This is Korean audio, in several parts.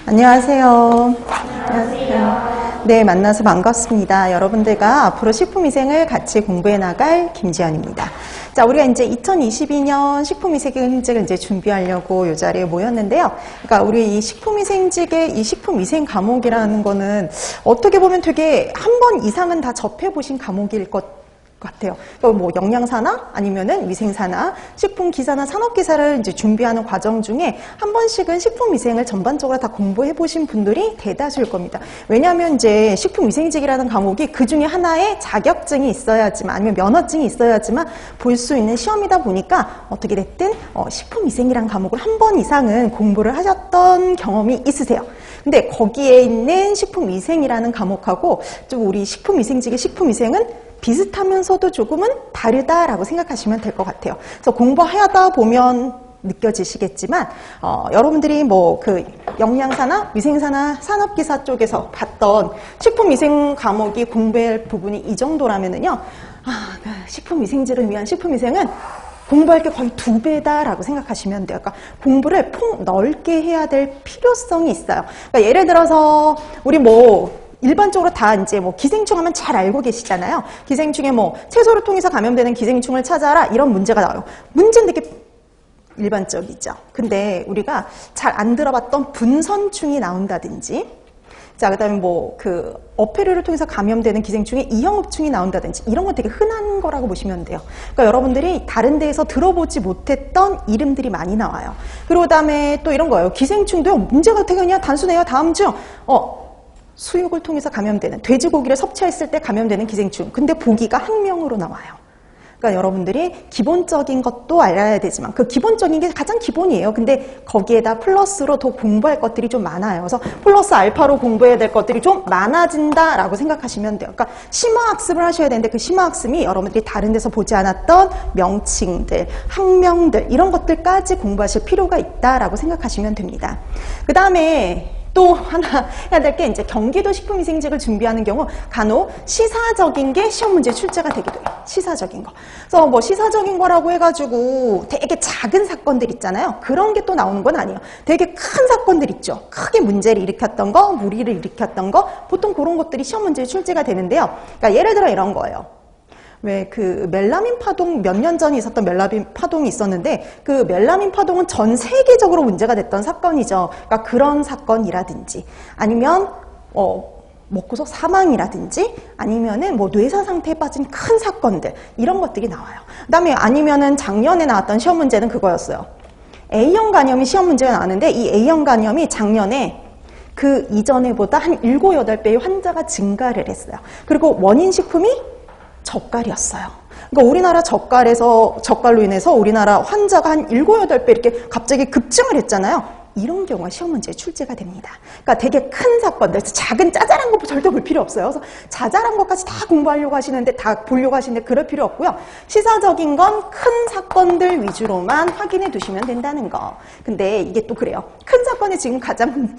안녕하세요. 안녕하세요. 네, 만나서 반갑습니다. 여러분들과 앞으로 식품위생을 같이 공부해 나갈 김지연입니다. 자, 우리가 이제 2022년 식품위생직을 이제 준비하려고 이 자리에 모였는데요. 그러니까 우리 이 식품위생직의 이 식품위생 과목이라는 거는 어떻게 보면 되게 한 번 이상은 다 접해보신 과목일 것 같아요. 뭐 영양사나 아니면은 위생사나 식품기사나 산업기사를 이제 준비하는 과정 중에 한 번씩은 식품위생을 전반적으로 다 공부해 보신 분들이 대다수일 겁니다. 왜냐하면 이제 식품위생직이라는 과목이 그 중에 하나의 자격증이 있어야지만 아니면 면허증이 있어야지만 볼 수 있는 시험이다 보니까 어떻게 됐든 식품위생이라는 과목을 한 번 이상은 공부를 하셨던 경험이 있으세요. 근데 거기에 있는 식품위생이라는 과목하고 좀 우리 식품위생직의 식품위생은 비슷하면서도 조금은 다르다라고 생각하시면 될 것 같아요. 그래서 공부하다 보면 느껴지시겠지만 여러분들이 뭐 그 영양사나 위생사나 산업기사 쪽에서 봤던 식품위생 과목이 공부할 부분이 이 정도라면은요, 식품위생직을 위한 식품위생은 공부할 게 거의 2배다라고 생각하시면 돼요. 그러니까 공부를 폭 넓게 해야 될 필요성이 있어요. 그러니까 예를 들어서 우리 일반적으로 다 이제 기생충 하면 잘 알고 계시잖아요. 기생충에 채소를 통해서 감염되는 기생충을 찾아라 이런 문제가 나와요. 문제는 되게 일반적이죠. 근데 우리가 잘 안 들어봤던 분선충이 나온다든지, 자, 그 다음에 어패류를 통해서 감염되는 기생충에 이형흡충이 나온다든지 이런 건 되게 흔한 거라고 보시면 돼요. 그러니까 여러분들이 다른 데에서 들어보지 못했던 이름들이 많이 나와요. 그리고 그 다음에 또 이런 거예요. 기생충도요, 문제가 되게 그냥 단순해요. 다음 중, 수육을 통해서 감염되는, 돼지고기를 섭취했을 때 감염되는 기생충. 근데 보기가 학명으로 나와요. 그러니까 여러분들이 기본적인 것도 알아야 되지만 그 기본적인 게 가장 기본이에요. 근데 거기에다 플러스로 더 공부할 것들이 좀 많아요. 그래서 플러스 알파로 공부해야 될 것들이 좀 많아진다라고 생각하시면 돼요. 그러니까 심화학습을 하셔야 되는데 그 심화학습이 여러분들이 다른 데서 보지 않았던 명칭들, 학명들 이런 것들까지 공부하실 필요가 있다라고 생각하시면 됩니다. 그 다음에 또 하나 해야 될 게 이제 경기도 식품위생직을 준비하는 경우 간혹 시사적인 게 시험 문제 출제가 되기도 해요. 시사적인 거. 그래서 시사적인 거라고 해가지고 되게 작은 사건들 있잖아요. 그런 게 또 나오는 건 아니에요. 되게 큰 사건들 있죠. 크게 문제를 일으켰던 거, 무리를 일으켰던 거, 보통 그런 것들이 시험 문제에 출제가 되는데요. 그러니까 예를 들어 이런 거예요. 왜 멜라민 파동 몇 년 전에 있었던 멜라민 파동이 있었는데 그 멜라민 파동은 전 세계적으로 문제가 됐던 사건이죠. 그러니까 그런 사건이라든지 아니면 먹고서 사망이라든지 아니면은 뇌사 상태에 빠진 큰 사건들 이런 것들이 나와요. 그다음에 아니면은 작년에 나왔던 시험 문제는 그거였어요. A형 간염이 시험 문제가 나왔는데 이 A형 간염이 작년에 그 이전에보다 한 7, 8배의 환자가 증가를 했어요. 그리고 원인 식품이 젓갈이었어요. 그러니까 우리나라 젓갈로 인해서 우리나라 환자가 한 7, 8배 이렇게 갑자기 급증을 했잖아요. 이런 경우가 시험 문제에 출제가 됩니다. 그러니까 되게 큰 사건들, 작은 짜잘한 거 절대 볼 필요 없어요. 그래서 자잘한 것까지 다 공부하려고 하시는데, 다 보려고 하시는데 그럴 필요 없고요. 시사적인 건 큰 사건들 위주로만 확인해 두시면 된다는 거. 근데 이게 또 그래요. 큰 사건이 지금 가장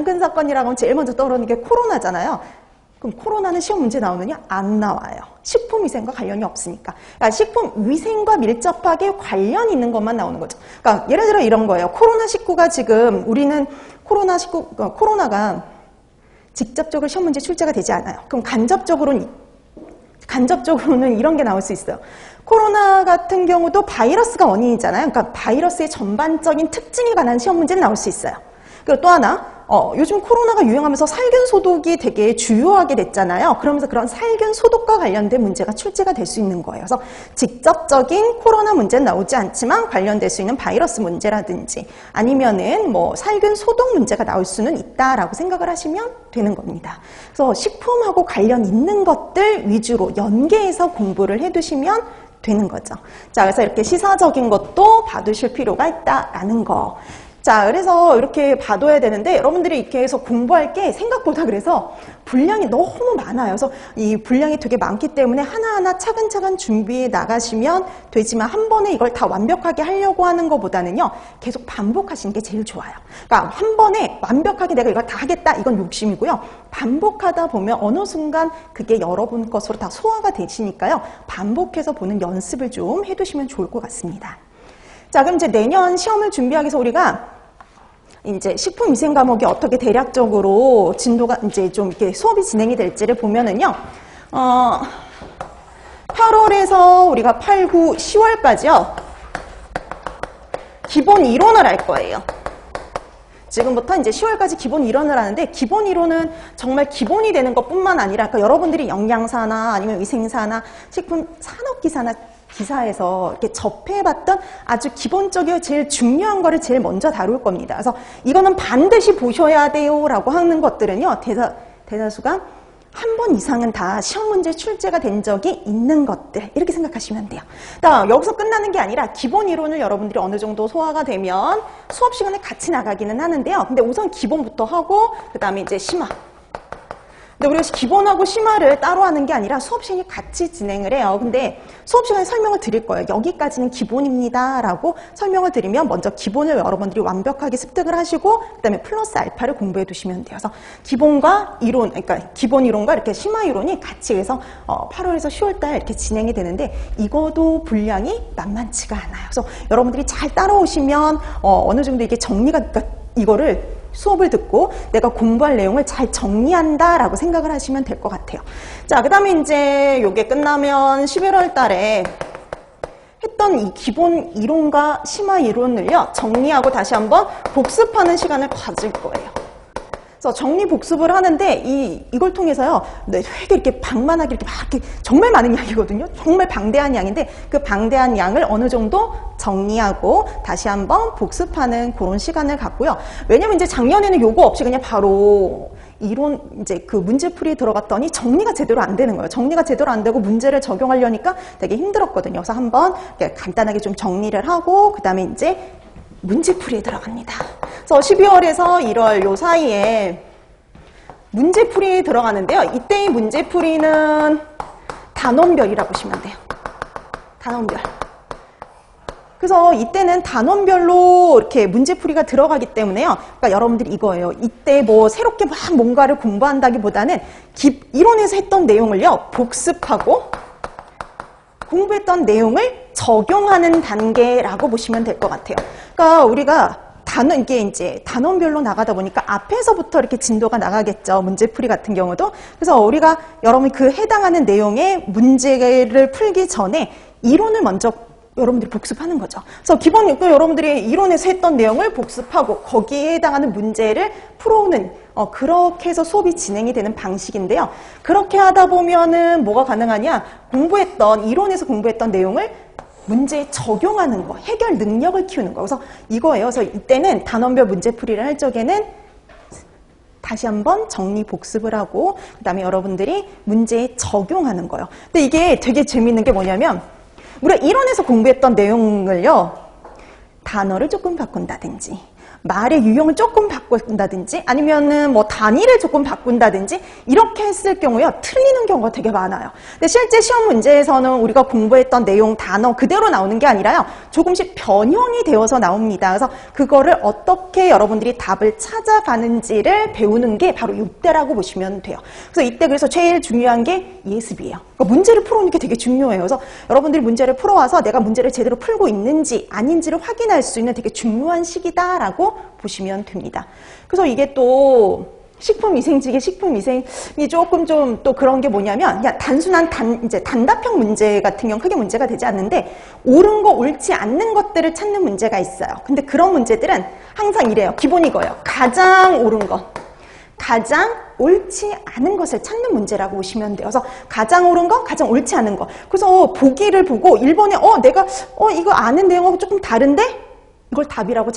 큰 사건이라고 하면 제일 먼저 떠오르는 게 코로나잖아요. 그럼 코로나는 시험 문제 나오느냐? 안 나와요. 식품위생과 관련이 없으니까. 그러니까 식품위생과 밀접하게 관련 있는 것만 나오는 거죠. 그러니까 예를 들어 이런 거예요. 코로나19가 지금 우리는 코로나가 직접적으로 시험 문제 출제가 되지 않아요. 그럼 간접적으로는 이런 게 나올 수 있어요. 코로나 같은 경우도 바이러스가 원인이잖아요. 그러니까 바이러스의 전반적인 특징에 관한 시험 문제는 나올 수 있어요. 그리고 또 하나, 요즘 코로나가 유행하면서 살균 소독이 되게 주요하게 됐잖아요. 그러면서 그런 살균 소독과 관련된 문제가 출제가 될 수 있는 거예요. 그래서 직접적인 코로나 문제는 나오지 않지만 관련될 수 있는 바이러스 문제라든지 아니면은 살균 소독 문제가 나올 수는 있다라고 생각을 하시면 되는 겁니다. 그래서 식품하고 관련 있는 것들 위주로 연계해서 공부를 해두시면 되는 거죠. 자, 그래서 이렇게 시사적인 것도 봐두실 필요가 있다라는 거. 자, 그래서 이렇게 봐둬야 되는데 여러분들이 이렇게 해서 공부할 게 생각보다 그래서 분량이 너무 많아요. 그래서 이 분량이 되게 많기 때문에 하나하나 차근차근 준비해 나가시면 되지만 한 번에 이걸 다 완벽하게 하려고 하는 것보다는요, 계속 반복하시는 게 제일 좋아요. 그러니까 한 번에 완벽하게 내가 이걸 다 하겠다, 이건 욕심이고요. 반복하다 보면 어느 순간 그게 여러분 것으로 다 소화가 되시니까요. 반복해서 보는 연습을 좀 해두시면 좋을 것 같습니다. 자, 그럼 이제 내년 시험을 준비하기 위해서 우리가 이제 식품위생 과목이 어떻게 대략적으로 진도가 이제 좀 이렇게 수업이 진행이 될지를 보면은요, 8월에서 우리가 8, 9, 10월까지요, 기본 이론을 할 거예요. 지금부터 이제 10월까지 기본 이론을 하는데, 기본 이론은 정말 기본이 되는 것 뿐만 아니라, 그러니까 여러분들이 영양사나 아니면 위생사나 식품 산업기사나 기사에서 이렇게 접해봤던 아주 기본적이고 제일 중요한 거를 제일 먼저 다룰 겁니다. 그래서 이거는 반드시 보셔야 돼요 라고 하는 것들은요, 대다수가 한 번 이상은 다 시험 문제 출제가 된 적이 있는 것들, 이렇게 생각하시면 돼요. 여기서 끝나는 게 아니라 기본 이론을 여러분들이 어느 정도 소화가 되면 수업 시간에 같이 나가기는 하는데요. 근데 우선 기본부터 하고 그 다음에 이제 심화. 근데 우리가 기본하고 심화를 따로 하는 게 아니라 수업 시간에 같이 진행을 해요. 근데 수업 시간에 설명을 드릴 거예요. 여기까지는 기본입니다 라고 설명을 드리면 먼저 기본을 여러분들이 완벽하게 습득을 하시고 그 다음에 플러스 알파를 공부해 두시면 돼요. 그래서 기본과 이론, 그러니까 기본 이론과 이렇게 심화 이론이 같이 해서 8월에서 10월달 이렇게 진행이 되는데, 이거도 분량이 만만치가 않아요. 그래서 여러분들이 잘 따라오시면 어느 정도 이게 정리가, 그러니까 이거를 수업을 듣고 내가 공부할 내용을 잘 정리한다라고 생각을 하시면 될 것 같아요. 자, 그 다음에 이제 요게 끝나면 11월 달에 했던 이 기본 이론과 심화 이론을요, 정리하고 다시 한번 복습하는 시간을 가질 거예요. 그래서 정리 복습을 하는데 이걸 통해서요, 되게 이렇게 방만하게 이렇게 막 이렇게 정말 많은 양이거든요. 정말 방대한 양인데 그 방대한 양을 어느 정도 정리하고 다시 한번 복습하는 그런 시간을 갖고요. 왜냐면 이제 작년에는 요거 없이 그냥 바로 이론 이제 그 문제풀이에 들어갔더니 정리가 제대로 안 되는 거예요. 정리가 제대로 안 되고 문제를 적용하려니까 되게 힘들었거든요. 그래서 한번 간단하게 좀 정리를 하고 그 다음에 이제 문제풀이에 들어갑니다. 그래서 12월에서 1월 요 사이에 문제풀이에 들어가는데요. 이때의 문제풀이는 단원별이라고 보시면 돼요. 단원별. 그래서 이때는 단원별로 이렇게 문제풀이가 들어가기 때문에요. 그러니까 여러분들이 이거예요. 이때 뭐 새롭게 막 뭔가를 공부한다기보다는 이론에서 했던 내용을요, 복습하고 공부했던 내용을 적용하는 단계라고 보시면 될 것 같아요. 그러니까 우리가 이게 이제 단원별로 나가다 보니까 앞에서부터 이렇게 진도가 나가겠죠. 문제풀이 같은 경우도. 그래서 우리가 여러분이 그 해당하는 내용의 문제를 풀기 전에 이론을 먼저 여러분들이 복습하는 거죠. 그래서 여러분들이 이론에서 했던 내용을 복습하고 거기에 해당하는 문제를 풀어오는 그렇게 해서 수업이 진행이 되는 방식인데요. 그렇게 하다 보면은 뭐가 가능하냐? 이론에서 공부했던 내용을 문제에 적용하는 거, 해결 능력을 키우는 거. 그래서 이거예요. 그래서 이때는 단원별 문제풀이를 할 적에는 다시 한번 정리 복습을 하고 그 다음에 여러분들이 문제에 적용하는 거예요. 근데 이게 되게 재밌는 게 뭐냐면 우리가 이론에서 공부했던 내용을요, 단어를 조금 바꾼다든지 말의 유형을 조금 바꾼다든지 아니면은 뭐 단위를 조금 바꾼다든지 이렇게 했을 경우요, 틀리는 경우가 되게 많아요. 근데 실제 시험 문제에서는 우리가 공부했던 내용, 단어 그대로 나오는 게 아니라요, 조금씩 변형이 되어서 나옵니다. 그래서 그거를 어떻게 여러분들이 답을 찾아가는지를 배우는 게 바로 이때라고 보시면 돼요. 그래서 제일 중요한 게 예습이에요. 그러니까 문제를 풀어오는 게 되게 중요해요. 그래서 여러분들이 문제를 풀어와서 내가 문제를 제대로 풀고 있는지 아닌지를 확인할 수 있는 되게 중요한 시기다라고 보시면 됩니다. 그래서 이게 또 식품위생직의 식품위생이 조금 좀 또 그런 게 뭐냐면 그냥 단순한 단답형 문제 같은 경우 크게 문제가 되지 않는데 옳은 거 옳지 않는 것들을 찾는 문제가 있어요. 근데 그런 문제들은 항상 이래요. 기본이 이거예요. 가장 옳은 것, 가장 옳지 않은 것을 찾는 문제라고 보시면 돼요. 그래서 가장 옳은 것, 가장 옳지 않은 것. 그래서 보기를 보고 1번에 내가 이거 아는 내용하고 조금 다른데 이걸 답이라고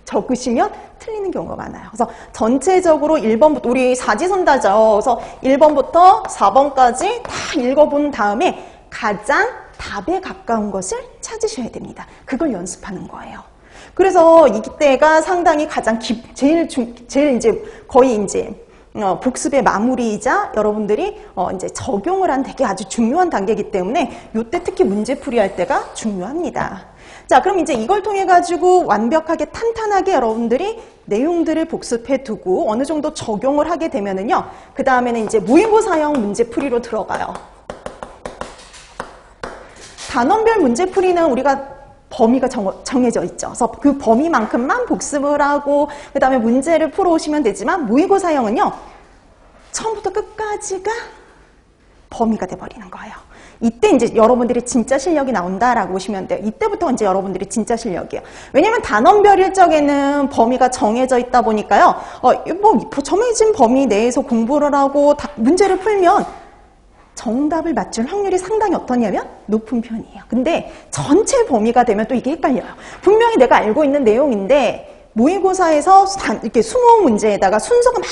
적으시면 틀리는 경우가 많아요. 그래서 전체적으로 1번부터 우리 사지선다죠. 그래서 1번부터 4번까지 다 읽어본 다음에 가장 답에 가까운 것을 찾으셔야 됩니다. 그걸 연습하는 거예요. 그래서 이때가 상당히 가장 제일 이제 거의 이제 복습의 마무리이자 여러분들이 이제 적용을 한 되게 아주 중요한 단계이기 때문에 이때 특히 문제풀이 할 때가 중요합니다. 자, 그럼 이제 이걸 통해 가지고 완벽하게 탄탄하게 여러분들이 내용들을 복습해 두고 어느 정도 적용을 하게 되면은요, 그 다음에는 이제 모의고사형 문제풀이로 들어가요. 단원별 문제풀이는 우리가 범위가 정해져 있죠. 그래서 그 범위만큼만 복습을 하고 그 다음에 문제를 풀어오시면 되지만 모의고사형은요. 처음부터 끝까지가 범위가 돼버리는 거예요. 이때 이제 여러분들이 진짜 실력이 나온다라고 보시면 돼요. 이때부터 이제 여러분들이 진짜 실력이에요. 왜냐면 단원별 일정에는 범위가 정해져 있다 보니까요. 정해진 범위 내에서 공부를 하고 문제를 풀면 정답을 맞출 확률이 상당히 어떠냐면 높은 편이에요. 근데 전체 범위가 되면 또 이게 헷갈려요. 분명히 내가 알고 있는 내용인데 모의고사에서 이렇게 20문제에다가 순서가 막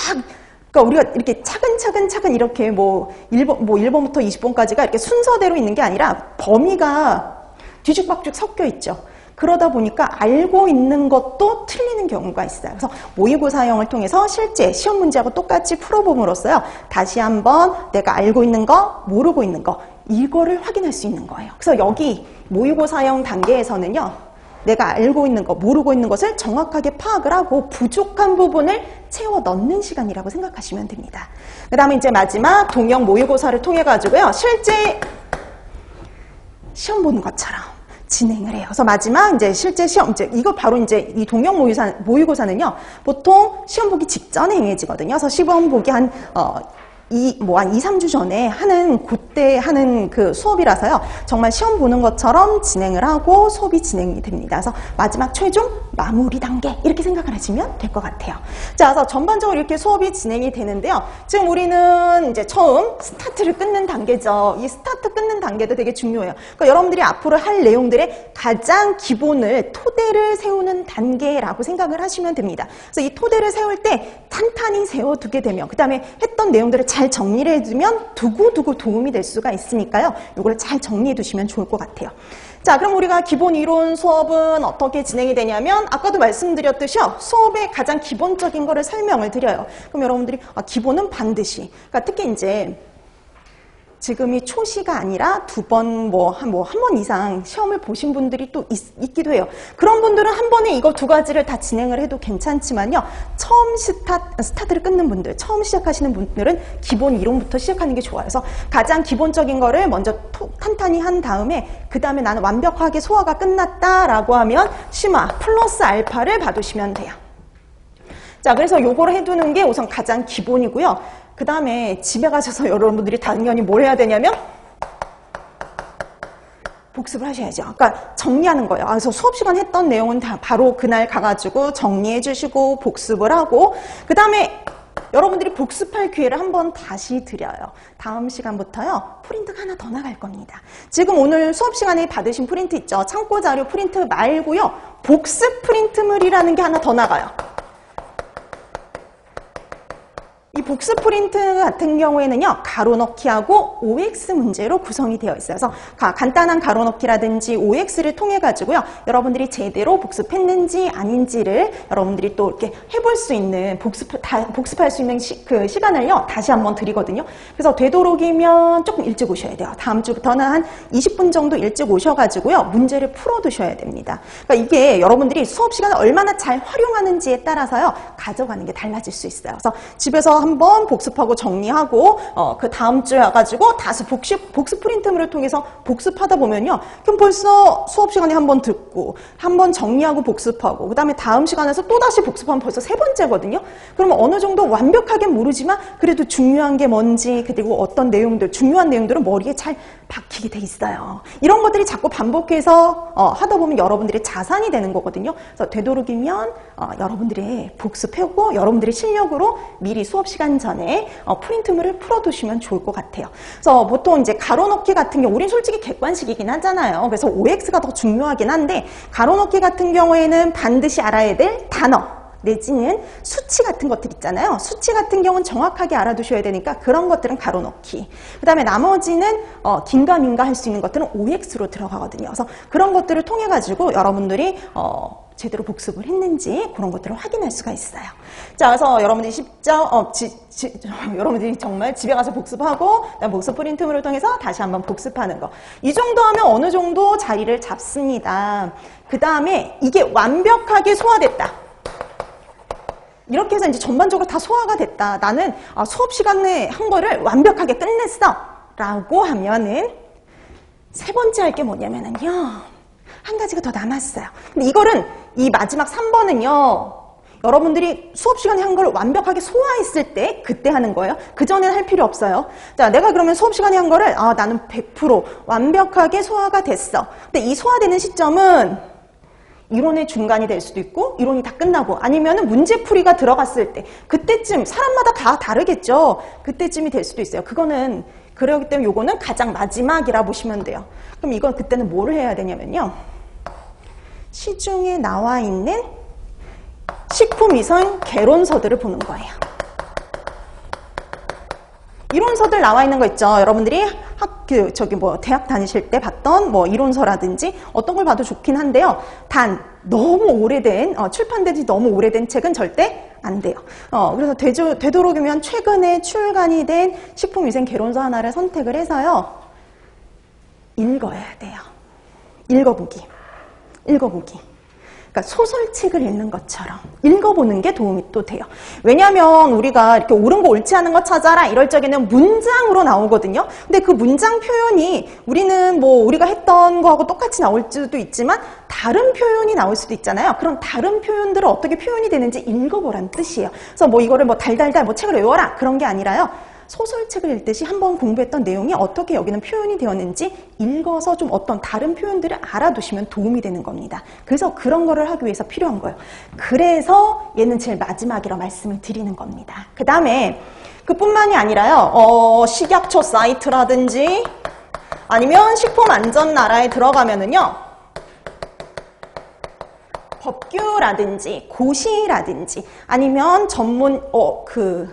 그러니까 우리가 이렇게 차근차근 이렇게 1번부터 20번까지가 이렇게 순서대로 있는 게 아니라 범위가 뒤죽박죽 섞여 있죠. 그러다 보니까 알고 있는 것도 틀리는 경우가 있어요. 그래서 모의고사형을 통해서 실제 시험 문제하고 똑같이 풀어봄으로써요. 다시 한번 내가 알고 있는 거, 모르고 있는 거 이거를 확인할 수 있는 거예요. 그래서 여기 모의고사형 단계에서는요. 내가 알고 있는 거, 모르고 있는 것을 정확하게 파악을 하고 부족한 부분을 채워 넣는 시간이라고 생각하시면 됩니다. 그 다음에 이제 마지막 동형 모의고사를 통해 가지고요. 실제 시험 보는 것처럼 진행을 해요. 그래서 마지막 이제 실제 시험, 이거 바로 이제 이 동형 모의고사는요. 보통 시험 보기 직전에 행해지거든요. 그래서 시험 보기 한 2, 3주 전에 그때 하는 그 수업이라서요. 정말 시험 보는 것처럼 진행을 하고 수업이 진행이 됩니다. 그래서 마지막 최종 마무리 단계 이렇게 생각을 하시면 될 것 같아요. 자, 그래서 전반적으로 이렇게 수업이 진행이 되는데요. 지금 우리는 이제 처음 스타트를 끊는 단계죠. 이 스타트 끊는 단계도 되게 중요해요. 그러니까 여러분들이 앞으로 할 내용들의 가장 기본을 토대를 세우는 단계라고 생각을 하시면 됩니다. 그래서 이 토대를 세울 때 탄탄히 세워두게 되면 그 다음에 했던 내용들을 잘 정리를 해두면 두고두고 도움이 될 수가 있으니까요. 이걸 잘 정리해 두시면 좋을 것 같아요. 자, 그럼 우리가 기본 이론 수업은 어떻게 진행이 되냐면 아까도 말씀드렸듯이요. 수업의 가장 기본적인 거를 설명을 드려요. 그럼 여러분들이 기본은 반드시 그러니까 특히 이제 지금이 초시가 아니라 한 번 이상 시험을 보신 분들이 또 있기도 해요. 그런 분들은 한 번에 이거 두 가지를 다 진행을 해도 괜찮지만요. 처음 스타트를 끊는 분들, 처음 시작하시는 분들은 기본 이론부터 시작하는 게 좋아요. 그래서 가장 기본적인 거를 먼저 탄탄히 한 다음에 그 다음에 나는 완벽하게 소화가 끝났다라고 하면 시마 플러스 알파를 봐두시면 돼요. 자, 그래서 요거를 해두는 게 우선 가장 기본이고요. 그 다음에 집에 가셔서 여러분들이 당연히 뭘 해야 되냐면 복습을 하셔야죠. 그러니까 정리하는 거예요. 그래서 수업 시간 했던 내용은 다 바로 그날 가가지고 정리해 주시고 복습을 하고 그 다음에 여러분들이 복습할 기회를 한번 다시 드려요. 다음 시간부터요. 프린트가 하나 더 나갈 겁니다. 지금 오늘 수업 시간에 받으신 프린트 있죠. 참고 자료 프린트 말고요. 복습 프린트물이라는 게 하나 더 나가요. 이 복습 프린트 같은 경우에는요. 가로 넣기하고 OX 문제로 구성이 되어 있어요. 그래서 간단한 가로 넣기라든지 OX를 통해 가지고요. 여러분들이 제대로 복습했는지 아닌지를 여러분들이 또 이렇게 해볼 수 있는 복습할 수 있는 그 시간을요. 다시 한번 드리거든요. 그래서 되도록이면 조금 일찍 오셔야 돼요. 다음 주부터는 한 20분 정도 일찍 오셔가지고요. 문제를 풀어두셔야 됩니다. 그러니까 이게 여러분들이 수업 시간을 얼마나 잘 활용하는지에 따라서요. 가져가는 게 달라질 수 있어요. 그래서 집에서 한번 복습하고 정리하고 그 다음 주에 와가지고 다시 복습 프린트물을 통해서 복습하다 보면요. 그럼 벌써 수업 시간에 한번 듣고 한번 정리하고 복습하고 그 다음에 다음 시간에서 또다시 복습하면 벌써 세 번째거든요. 그러면 어느 정도 완벽하게 모르지만 그래도 중요한 게 뭔지 그리고 어떤 내용들 중요한 내용들은 머리에 잘 박히게 돼 있어요. 이런 것들이 자꾸 반복해서 하다 보면 여러분들의 자산이 되는 거거든요. 그래서 되도록이면 여러분들의 복습하고 여러분들의 실력으로 미리 수업 시간 전에 프린트물을 풀어두시면 좋을 것 같아요. 그래서 보통 이제 가로넣기 같은 경우 우린 솔직히 객관식이긴 하잖아요. 그래서 OX가 더 중요하긴 한데 가로넣기 같은 경우에는 반드시 알아야 될 단어 내지는 수치 같은 것들 있잖아요. 수치 같은 경우는 정확하게 알아두셔야 되니까 그런 것들은 가로넣기. 그 다음에 나머지는 긴가민가 할 수 있는 것들은 OX로 들어가거든요. 그래서 그런 것들을 통해 가지고 여러분들이 제대로 복습을 했는지 그런 것들을 확인할 수가 있어요. 자, 그래서 여러분들이 여러분들이 정말 집에 가서 복습하고 복습 프린트물을 통해서 다시 한번 복습하는 거. 이 정도 하면 어느 정도 자리를 잡습니다. 그 다음에 이게 완벽하게 소화됐다. 이렇게 해서 이제 전반적으로 다 소화가 됐다. 나는 수업 시간에 한 거를 완벽하게 끝냈어. 라고 하면은 세 번째 할 게 뭐냐면은요. 한 가지가 더 남았어요. 근데 이거는 이 마지막 3번은요. 여러분들이 수업 시간에 한 걸 완벽하게 소화했을 때 그때 하는 거예요. 그전에는 할 필요 없어요. 자, 내가 그러면 수업 시간에 한 거를 나는 100% 완벽하게 소화가 됐어. 근데 이 소화되는 시점은 이론의 중간이 될 수도 있고 이론이 다 끝나고 아니면은 문제풀이가 들어갔을 때 그때쯤 사람마다 다 다르겠죠. 그때쯤이 될 수도 있어요. 그거는 그러기 때문에 요거는 가장 마지막이라 보시면 돼요. 그럼 이건 그때는 뭐를 해야 되냐면요. 시중에 나와 있는 식품위생 개론서들을 보는 거예요. 이론서들 나와 있는 거 있죠. 여러분들이 대학 다니실 때 봤던 이론서라든지 어떤 걸 봐도 좋긴 한데요. 단 너무 오래된 출판된 지 너무 오래된 책은 절대 안 돼요. 그래서 되도록이면 최근에 출간이 된 식품위생 개론서 하나를 선택을 해서요. 읽어야 돼요. 읽어보기. 그러니까 소설책을 읽는 것처럼 읽어보는 게 도움이 또 돼요. 왜냐하면 우리가 이렇게 옳은 거 옳지 않은 거 찾아라 이럴 적에는 문장으로 나오거든요. 근데 그 문장 표현이 우리는 우리가 했던 거하고 똑같이 나올 수도 있지만 다른 표현이 나올 수도 있잖아요. 그럼 다른 표현들은 어떻게 표현이 되는지 읽어보라는 뜻이에요. 그래서 이거를 달달달 책을 외워라 그런 게 아니라요. 소설책을 읽듯이 한번 공부했던 내용이 어떻게 여기는 표현이 되었는지 읽어서 좀 어떤 다른 표현들을 알아두시면 도움이 되는 겁니다. 그래서 그런 거를 하기 위해서 필요한 거예요. 그래서 얘는 제일 마지막이라 말씀을 드리는 겁니다. 그 다음에 그뿐만이 아니라요. 식약처 사이트라든지 아니면 식품안전나라에 들어가면은요. 법규라든지 고시라든지 아니면 전문적인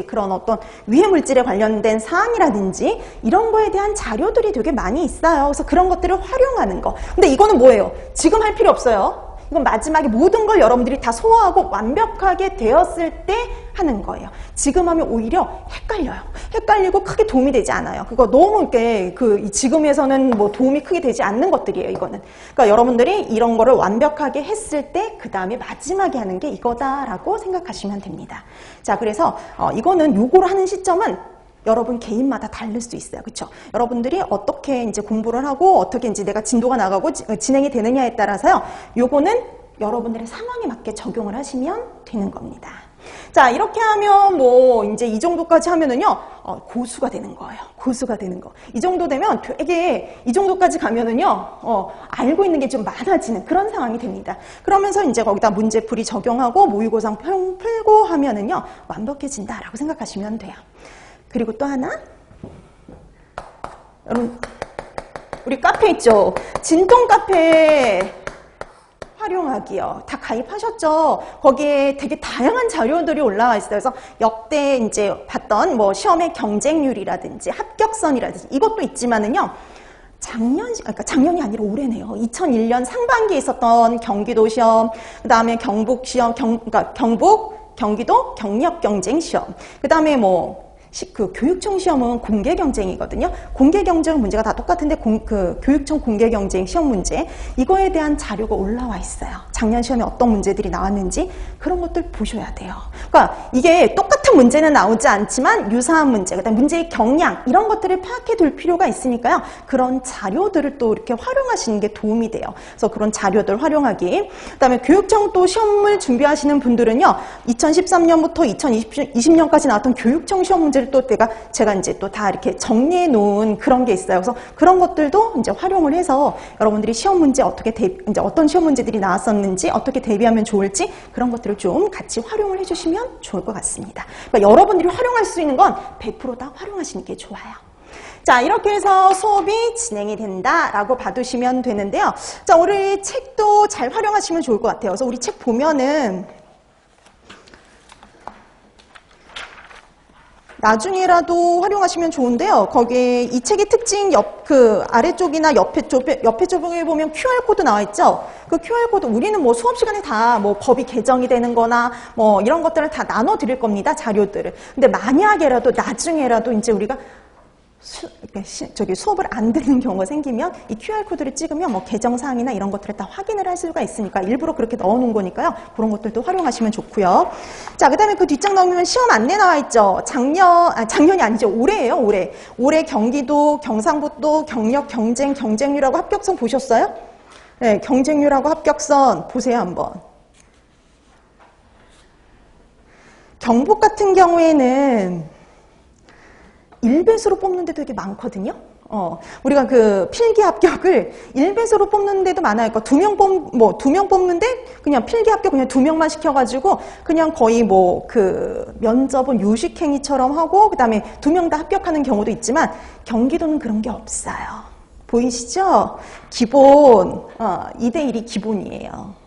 그런 어떤 유해 물질에 관련된 사항이라든지 이런 거에 대한 자료들이 되게 많이 있어요. 그래서 그런 것들을 활용하는 거. 근데 이거는 뭐예요? 지금 할 필요 없어요. 이건 마지막에 모든 걸 여러분들이 다 소화하고 완벽하게 되었을 때 하는 거예요. 지금 하면 오히려 헷갈려요. 헷갈리고 크게 도움이 되지 않아요. 그거 너무 이렇게 지금에서는 도움이 크게 되지 않는 것들이에요, 이거는. 그러니까 여러분들이 이런 거를 완벽하게 했을 때 그 다음에 마지막에 하는 게 이거다라고 생각하시면 됩니다. 자, 그래서 이거는 요거를 하는 시점은 여러분 개인마다 다를 수 있어요. 그렇죠? 여러분들이 어떻게 이제 공부를 하고 어떻게 이제 내가 진도가 나가고 진행이 되느냐에 따라서요. 요거는 여러분들의 상황에 맞게 적용을 하시면 되는 겁니다. 자, 이렇게 하면 이제 이 정도까지 하면은요. 고수가 되는 거예요. 고수가 되는 거. 이 정도 되면 되게 이 정도까지 가면은요. 알고 있는 게 좀 많아지는 그런 상황이 됩니다. 그러면서 이제 거기다 문제풀이 적용하고 모의고사 풀고 하면은요. 완벽해진다라고 생각하시면 돼요. 그리고 또 하나, 여러분 우리 카페 있죠? 진동 카페 활용하기요. 다 가입하셨죠? 거기에 되게 다양한 자료들이 올라와 있어요. 그래서 역대 이제 봤던 시험의 경쟁률이라든지 합격선이라든지 이것도 있지만은요. 작년이 아니라 올해네요. 2001년 상반기에 있었던 경기도 시험, 그 다음에 경북 시험, 경북, 경기도 경력 경쟁 시험, 그 다음에 교육청 시험은 공개 경쟁이거든요. 공개 경쟁 문제가 다 똑같은데 교육청 공개 경쟁 시험 문제 이거에 대한 자료가 올라와 있어요. 작년 시험에 어떤 문제들이 나왔는지 그런 것들 보셔야 돼요. 그러니까 이게 똑같은 문제는 나오지 않지만 유사한 문제, 그다음 문제의 경향 이런 것들을 파악해 둘 필요가 있으니까요. 그런 자료들을 또 이렇게 활용하시는 게 도움이 돼요. 그래서 그런 자료들 활용하기. 그다음에 교육청 또 시험을 준비하시는 분들은요. 2013년부터 2020년까지 나왔던 교육청 시험 문제 또 제가 이제 또 다 이렇게 정리해 놓은 그런 게 있어요. 그래서 그런 것들도 이제 활용을 해서 여러분들이 시험 문제 이제 어떤 시험 문제들이 나왔었는지 어떻게 대비하면 좋을지 그런 것들을 좀 같이 활용을 해주시면 좋을 것 같습니다. 그러니까 여러분들이 활용할 수 있는 건 100% 다 활용하시는 게 좋아요. 자, 이렇게 해서 수업이 진행이 된다라고 봐두시면 되는데요. 자, 우리 책도 잘 활용하시면 좋을 것 같아요. 그래서 우리 책 보면은 나중에라도 활용하시면 좋은데요. 거기에 이 책의 특징 아래쪽이나 옆에 쪽에 보면 QR코드 나와 있죠. 그 QR코드 우리는 수업 시간에 다 법이 개정이 되는 거나 이런 것들을 다 나눠 드릴 겁니다. 자료들을. 근데 만약에라도 나중에라도 이제 우리가 수업을 안 듣는 경우가 생기면 이 QR코드를 찍으면 뭐 계정사항이나 이런 것들을 다 확인을 할 수가 있으니까 일부러 그렇게 넣어놓은 거니까요. 그런 것들도 활용하시면 좋고요. 자, 그 다음에 그 뒷장 넘기면 시험 안내 나와 있죠. 작년이 아니죠. 올해예요, 올해. 올해 경기도, 경상북도 경력 경쟁, 경쟁률하고 합격선 보셨어요? 네, 경쟁률하고 합격선 보세요, 한번. 경북 같은 경우에는 1배수로 뽑는 데도 되게 많거든요. 우리가 그 필기 합격을 1배수로 뽑는 데도 많아요. 그러니까 2명 뽑는데 그냥 필기 합격 그냥 2명만 시켜가지고 그냥 거의 뭐 그 면접은 유식행위처럼 하고 그 다음에 2명 다 합격하는 경우도 있지만 경기도는 그런 게 없어요. 보이시죠? 기본, 2대1이 기본이에요.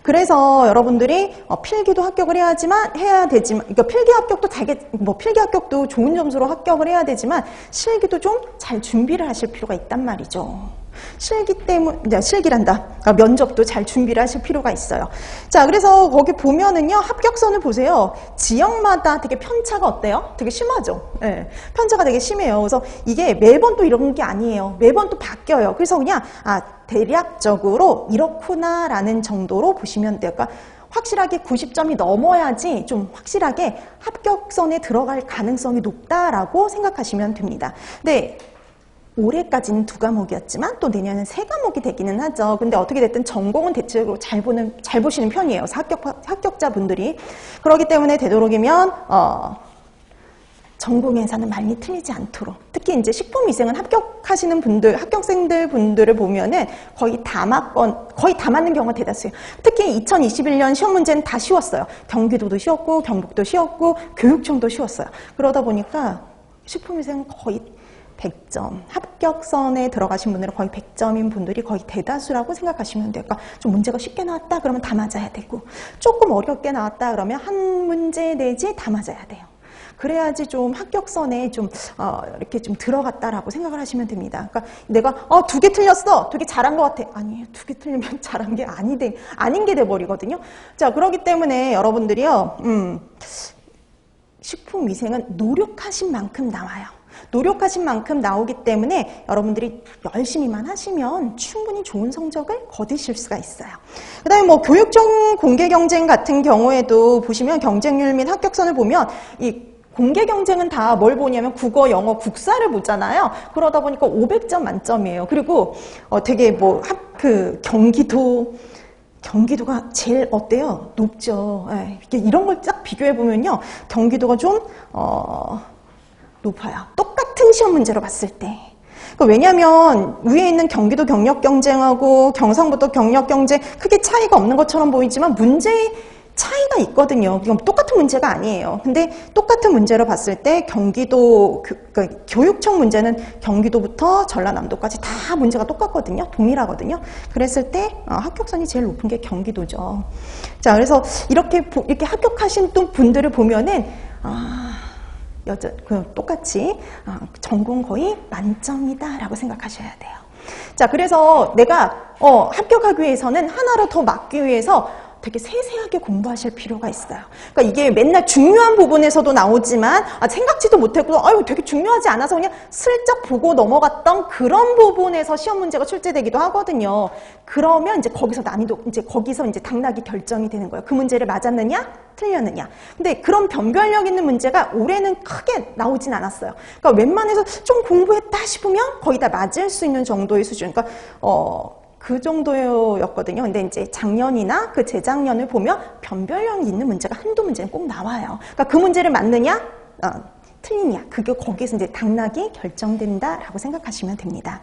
그래서 여러분들이 필기도 합격을 해야 되지만, 그러니까 필기 합격도 필기 합격도 좋은 점수로 합격을 해야 되지만, 실기도 좀 잘 준비를 하실 필요가 있단 말이죠. 그러니까 면접도 잘 준비를 하실 필요가 있어요. 자, 그래서 거기 보면은요, 합격선을 보세요. 지역마다 되게 편차가 어때요? 되게 심하죠? 네, 편차가 되게 심해요. 그래서 이게 매번 또 이런 게 아니에요. 매번 또 바뀌어요. 그래서 그냥, 대략적으로 이렇구나라는 정도로 보시면 돼요. 그러니까 확실하게 90점이 넘어야지 좀 확실하게 합격선에 들어갈 가능성이 높다라고 생각하시면 됩니다. 네. 올해까지는 2과목이었지만 또 내년은 3과목이 되기는 하죠. 근데 어떻게 됐든 전공은 대체적으로 잘 보시는 편이에요. 합격자분들이. 그렇기 때문에 되도록이면 전공에서는 많이 틀리지 않도록. 특히 이제 식품위생은 합격하시는 분들, 합격생들을 보면은 거의 다 맞는 경우가 대다수예요. 특히 2021년 시험 문제는 다 쉬웠어요. 경기도도 쉬웠고, 경북도 쉬웠고, 교육청도 쉬웠어요. 그러다 보니까 식품위생은 거의 100점, 합격선에 들어가신 분들은 거의 100점인 분들이 거의 대다수라고 생각하시면 돼요. 그러니까 좀 문제가 쉽게 나왔다 그러면 다 맞아야 되고, 조금 어렵게 나왔다 그러면 한 문제 내지 다 맞아야 돼요. 그래야지 좀 합격선에 좀 이렇게 좀 들어갔다라고 생각을 하시면 됩니다. 그러니까 내가 2개 틀렸어, 되게 잘한 것 같아. 아니에요, 2개 틀리면 잘한 게 아닌 게 돼버리거든요. 자, 그렇기 때문에 여러분들이요, 식품위생은 노력하신 만큼 나와요. 노력하신 만큼 나오기 때문에 여러분들이 열심히만 하시면 충분히 좋은 성적을 거두실 수가 있어요. 그 다음에 뭐 교육청 공개경쟁 같은 경우에도 보시면 경쟁률 및 합격선을 보면 이 공개 경쟁은 다 뭘 보냐면 국어, 영어, 국사를 보잖아요. 그러다 보니까 500점 만점이에요. 그리고 되게 경기도가 제일 어때요? 높죠. 이런 걸 딱 비교해 보면요, 경기도가 좀 높아요. 똑같은 시험 문제로 봤을 때. 왜냐하면 위에 있는 경기도 경력 경쟁하고 경상북도 경력 경쟁 크게 차이가 없는 것처럼 보이지만 문제의 차이가 있거든요. 이건 똑같은 문제가 아니에요. 근데 똑같은 문제로 봤을 때 경기도 교육청 문제는 경기도부터 전라남도까지 다 문제가 똑같거든요. 동일하거든요. 그랬을 때 합격선이 제일 높은 게 경기도죠. 자, 그래서 이렇게 합격하신 또 분들을 보면은 똑같이 전공 거의 만점이다라고 생각하셔야 돼요. 자, 그래서 내가 합격하기 위해서는 하나로 더 맞기 위해서 되게 세세하게 공부하실 필요가 있어요. 그러니까 이게 맨날 중요한 부분에서도 나오지만 생각지도 못했고 되게 중요하지 않아서 그냥 슬쩍 보고 넘어갔던 그런 부분에서 시험 문제가 출제되기도 하거든요. 그러면 이제 거기서 당락이 결정이 되는 거예요. 그 문제를 맞았느냐 틀렸느냐. 근데 그런 변별력 있는 문제가 올해는 크게 나오진 않았어요. 그러니까 웬만해서 좀 공부했다 싶으면 거의 다 맞을 수 있는 정도의 수준. 그러니까 그 정도였거든요. 근데 이제 작년이나 그 재작년을 보면 변별력 있는 문제가 한두 문제는 꼭 나와요. 그러니까 그 문제를 맞느냐, 틀리냐. 그게 거기서 이제 당락이 결정된다라고 생각하시면 됩니다.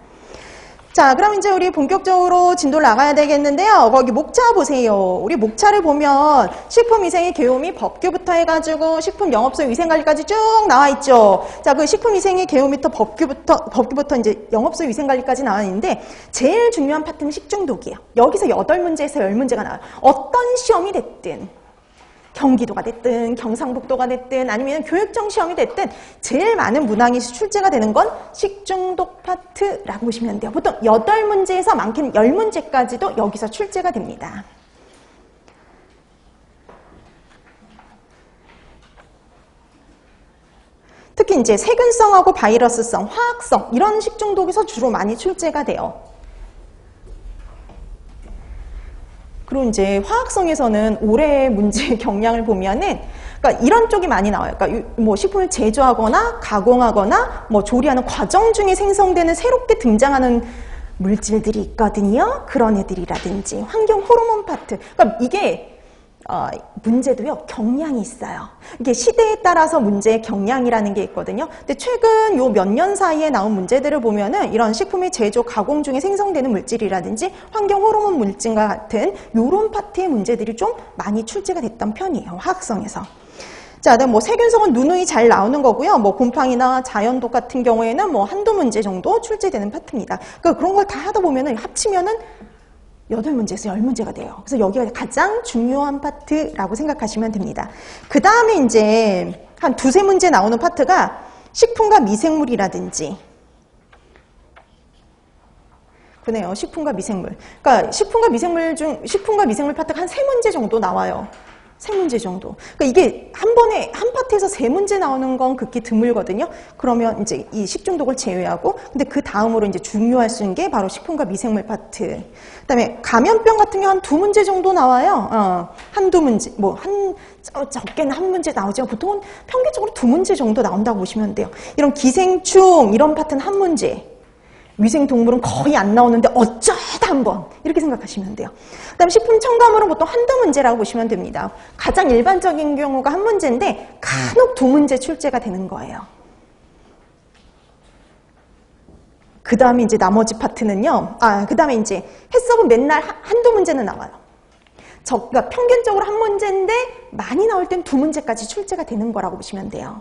자, 그럼 이제 우리 본격적으로 진도를 나가야 되겠는데요. 거기 목차 보세요. 우리 목차를 보면 식품위생의 계호미 법규부터 해가지고 식품영업소 위생관리까지 쭉 나와 있죠. 자, 그 식품위생의 계호미부터 법규부터 이제 영업소 위생관리까지 나와 있는데 제일 중요한 파트는 식중독이에요. 여기서 8문제에서 10문제가 나와요. 어떤 시험이 됐든. 경기도가 됐든 경상북도가 됐든 아니면 교육청 시험이 됐든 제일 많은 문항이 출제가 되는 건 식중독 파트라고 보시면 돼요. 보통 8문제에서 많게는 10문제까지도 여기서 출제가 됩니다. 특히 특히 이제 세균성하고 바이러스성, 화학성 이런 식중독에서 주로 많이 출제가 돼요. 그리고 이제 화학성에서는 올해 문제 경향을 보면은 그러니까 이런 쪽이 많이 나와요. 그러니까 뭐 식품을 제조하거나 가공하거나 뭐 조리하는 과정 중에 생성되는 새롭게 등장하는 물질들이 있거든요. 그런 애들이라든지 환경 호르몬 파트. 그러니까 이게 문제도요, 경향이 있어요. 이게 시대에 따라서 문제의 경향이라는 게 있거든요. 근데 최근 요 몇 년 사이에 나온 문제들을 보면은 이런 식품의 제조, 가공 중에 생성되는 물질이라든지 환경 호르몬 물질과 같은 요런 파트의 문제들이 좀 많이 출제가 됐던 편이에요. 화학성에서. 자, 뭐 세균성은 누누이 잘 나오는 거고요. 뭐 곰팡이나 자연독 같은 경우에는 뭐 한두 문제 정도 출제되는 파트입니다. 그러니까 그런 걸 다 하다 보면은 합치면은 8문제에서 10문제가 돼요. 그래서 여기가 가장 중요한 파트라고 생각하시면 됩니다. 그 다음에 이제 한 2-3문제 나오는 파트가 식품과 미생물이라든지 그네요. 식품과 미생물. 그러니까 식품과 미생물 파트가 한 3문제 정도 나와요. 3문제 정도. 그러니까 이게 한 번에 한 파트에서 3문제 나오는 건 극히 드물거든요. 그러면 이제 이 식중독을 제외하고, 근데 그 다음으로 이제 중요할 수 있는 게 바로 식품과 미생물 파트. 그다음에 감염병 같은 경우 한 2문제 정도 나와요. 한두 문제, 뭐 적게는 1문제 나오지만 보통은 평균적으로 2문제 정도 나온다고 보시면 돼요. 이런 기생충 이런 파트는 1문제. 위생동물은 거의 안 나오는데 어쩌다 한번 이렇게 생각하시면 돼요. 그다음에 식품 첨가물은 보통 한두 문제라고 보시면 됩니다. 가장 일반적인 경우가 1문제인데 간혹 2문제 출제가 되는 거예요. 그 다음에 이제 나머지 파트는요. 그 다음에 이제 해썹은 맨날 한두 문제는 나와요. 그러니까 평균적으로 1문제인데 많이 나올 땐 2문제까지 출제가 되는 거라고 보시면 돼요.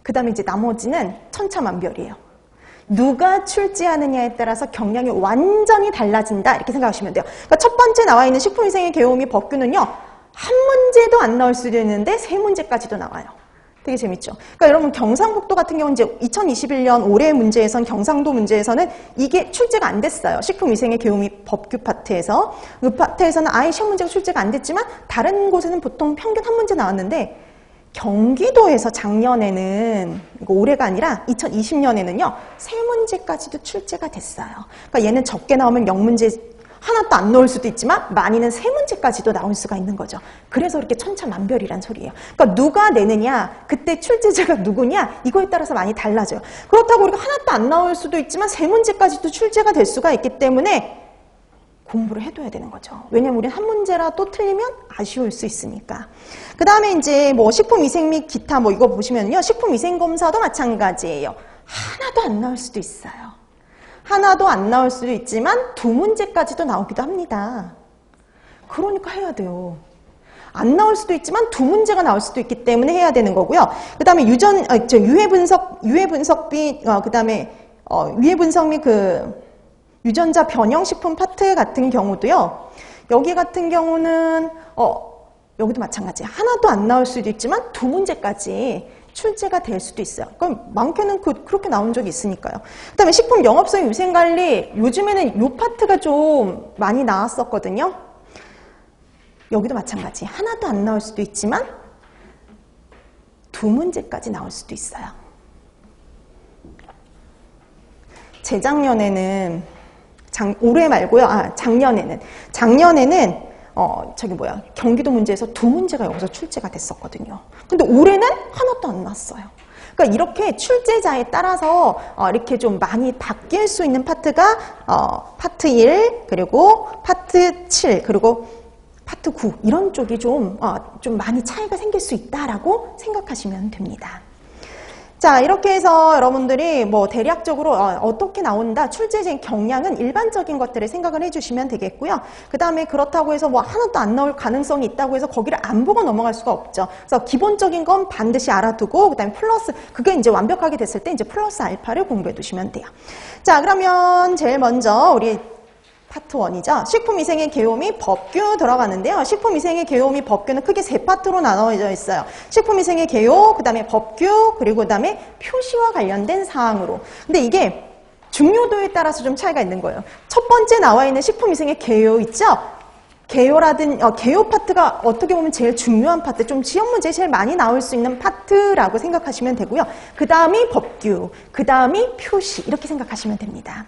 그 다음에 이제 나머지는 천차만별이에요. 누가 출제하느냐에 따라서 경향이 완전히 달라진다 이렇게 생각하시면 돼요. 그러니까 첫 번째 나와 있는 식품위생의 계호 및 법규는요. 한 문제도 안 나올 수도 있는데 3문제까지도 나와요. 되게 재밌죠. 그러니까 여러분 경상북도 같은 경우는 이제 2021년 올해 문제에선 경상도 문제에서는 이게 출제가 안 됐어요. 식품위생의 계호 및 법규 파트에서. 그 파트에서는 아예 시험 문제가 출제가 안 됐지만 다른 곳에는 보통 평균 1문제 나왔는데 경기도에서 작년에는, 이거 올해가 아니라 2020년에는요, 3문제까지도 출제가 됐어요. 그러니까 얘는 적게 나오면 0문제 하나도 안 나올 수도 있지만 많이는 3문제까지도 나올 수가 있는 거죠. 그래서 이렇게 천차만별이란 소리예요. 그러니까 누가 내느냐, 그때 출제자가 누구냐, 이거에 따라서 많이 달라져요. 그렇다고 우리가 하나도 안 나올 수도 있지만 3문제까지도 출제가 될 수가 있기 때문에 공부를 해둬야 되는 거죠. 왜냐면 우리는 1문제라도 틀리면 아쉬울 수 있으니까. 그 다음에 이제 뭐 식품위생 및 기타 뭐 이거 보시면요. 식품위생검사도 마찬가지예요. 하나도 안 나올 수도 있어요. 하나도 안 나올 수도 있지만 2문제까지도 나오기도 합니다. 그러니까 해야 돼요. 안 나올 수도 있지만 2문제가 나올 수도 있기 때문에 해야 되는 거고요. 그 다음에 유해 분석 및 그 다음에 유해 분석 및 유전자 변형식품 파트 같은 경우도요. 여기 같은 경우는 여기도 마찬가지예요. 하나도 안 나올 수도 있지만 2문제까지 출제가 될 수도 있어요. 그럼 많게는 그렇게 나온 적이 있으니까요. 그 다음에 식품 영업소의 위생관리, 요즘에는 이 파트가 좀 많이 나왔었거든요. 여기도 마찬가지. 하나도 안 나올 수도 있지만 2문제까지 나올 수도 있어요. 재작년에는 올해 말고요. 작년에는 경기도 문제에서 2문제가 여기서 출제가 됐었거든요. 근데 올해는 하나도 안 났어요. 그러니까 이렇게 출제자에 따라서 이렇게 좀 많이 바뀔 수 있는 파트가 파트 1, 그리고 파트 7, 그리고 파트 9 이런 쪽이 좀 많이 차이가 생길 수 있다라고 생각하시면 됩니다. 자, 이렇게 해서 여러분들이 뭐 대략적으로 어떻게 나온다, 출제된 경향은 일반적인 것들을 생각을 해주시면 되겠고요. 그 다음에 그렇다고 해서 뭐 하나도 안 나올 가능성이 있다고 해서 거기를 안 보고 넘어갈 수가 없죠. 그래서 기본적인 건 반드시 알아두고, 그 다음에 플러스, 그게 이제 완벽하게 됐을 때 이제 플러스 알파를 공부해 두시면 돼요. 자, 그러면 제일 먼저 우리 파트 1이죠. 식품위생의 계호 및 법규 들어가는데요. 식품위생의 계호 및 법규는 크게 3파트로 나눠져 있어요. 식품위생의 계호, 그 다음에 법규, 그리고 그 다음에 표시와 관련된 사항으로. 근데 이게 중요도에 따라서 좀 차이가 있는 거예요. 첫 번째 나와 있는 식품위생의 계호 있죠? 개요 파트가 어떻게 보면 제일 중요한 파트, 좀 시험 문제에 제일 많이 나올 수 있는 파트라고 생각하시면 되고요. 그 다음이 법규, 그 다음이 표시 이렇게 생각하시면 됩니다.